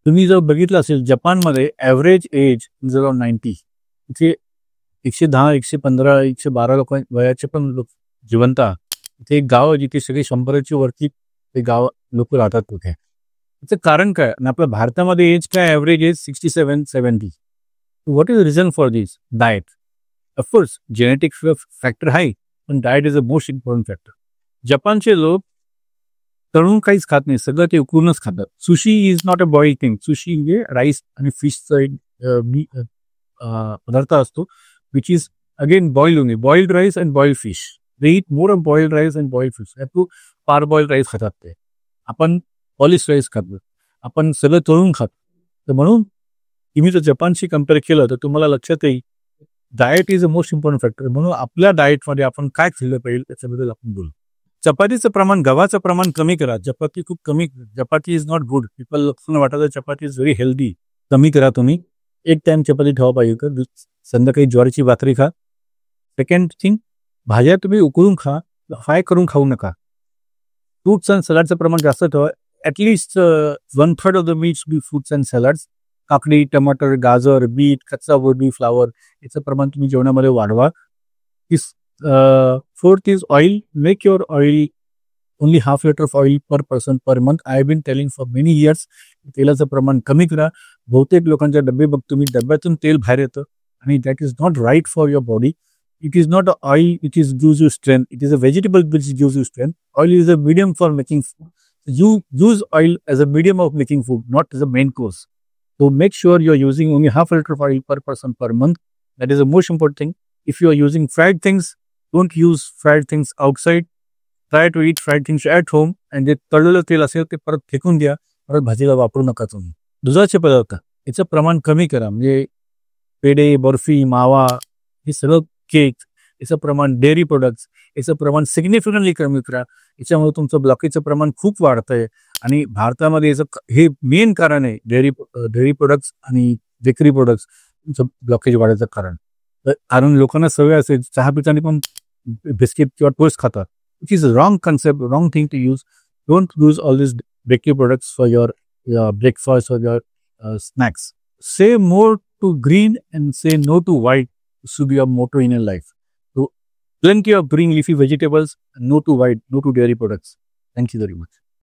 तुम्ही जर बघितलं असेल जपानमध्ये ॲव्हरेज एज इज अराउंड 90. इथे 110, 115, 112 लोक वयाचे पण लोक जिवंत आहे. इथे एक गाव आहे जिथे सगळे 100च्या वरती ते गाव लोक राहतात तिथे. त्याचं कारण काय? आणि आपल्या भारतामध्ये एज काय average age 67, 70. What is the reason for this? Diet. Of course genetic factor आहे, पण diet is a most important factor. जपानचे लोक तळून काहीच खात नाही, सगळं ते उकळूनच खातात. Sushi is not a boiled thing. Sushi म्हणजे राईस आणि फिशचा एक पदार्थ असतो, which is again boiled only. Boiled rice and boiled fish. They eat more of boiled rice and boiled fish. यातू पार बॉइल्ड राईस खातात ते. आपण पॉलिश राईस खातो, आपण सगळं तळून खातो. तर म्हणून तुम्ही जर जपानशी कम्पेअर केलं तर तुम्हाला लक्षात येईल diet is a most important factor. म्हणून आपल्या डाएटमध्ये आपण काय खाल्लं पाहिजे त्याच्याबद्दल आपण बोलू. चपातीचं प्रमाण, गव्हाचं प्रमाण कमी करा. चपाती खूप कमी. चपाती इज नॉट गुड. पीपल लोकांना वाटतं चपाती इज व्हेरी हेल्दी. कमी करा तुम्ही. एक टाइम चपाती ठेवा पाहिजे तर संध्याकाळी ज्वारीची भाकरी खा. सेकंड थिंग, भाज्या तुम्ही उकळून खा, फ्राय करून खाऊ नका. फ्रूट्स अँड सलाडचं प्रमाण जास्त ठेवा. At least 1/3 of the meats be fruits and salads. काकडी, टमाटर, गाजर, बीट, कच्चा गोबी, फ्लावर याचं प्रमाण तुम्ही जेवणामध्ये वाढवा. Fourth is oil. Make your oil only half liter of oil per person per month. I have been telling for many years. तेलाचं प्रमाण कमी करा. बहुतेक लोकांच्या डबे बघ तुम्ही, डब्यातून तेल बाहेर येतं आणि that is not right for your body. It is not a oil which is gives you strength. It is a vegetable which gives you strength. Oil is a medium for making food. You use oil as a medium of making food, not as a main course. So make sure you are using only half a liter of oil per person per month. That is the most important thing. If you are using fried things, don't use fried things outside. Try to eat fried things at home. And जे तळलेलं तेल असेल ते परत फेकून द्या. परत भाजीला वापरू नका तुम्ही. दुधाचे पदार्थ याचं प्रमाण कमी करा. म्हणजे पेढे, बर्फी, मावा हे सगळं, केक याचं प्रमाण, डेअरी प्रोडक्ट्स याचं प्रमाण सिग्निफिकंटली कमी करा. याच्यामुळे तुमचं ब्लॉकेजचं प्रमाण खूप वाढतंय. आणि भारतामध्ये याचं हे मेन कारण आहे, डेअरी प्रोडक्ट्स आणि बेकरी प्रोडक्ट्स तुमचं ब्लॉकेज वाढायचं कारण. कारण लोकांना सवय असेल चहा पिताना पण बिस्किट किंवा टोस्ट खातात. It is a wrong concept, wrong thing to use. Don't use all this bakery products for your breakfast or your snacks. Say more to green and say no to white should be your motto in your life. So plenty of green leafy vegetables and no to white, no to dairy products. Thank you very much.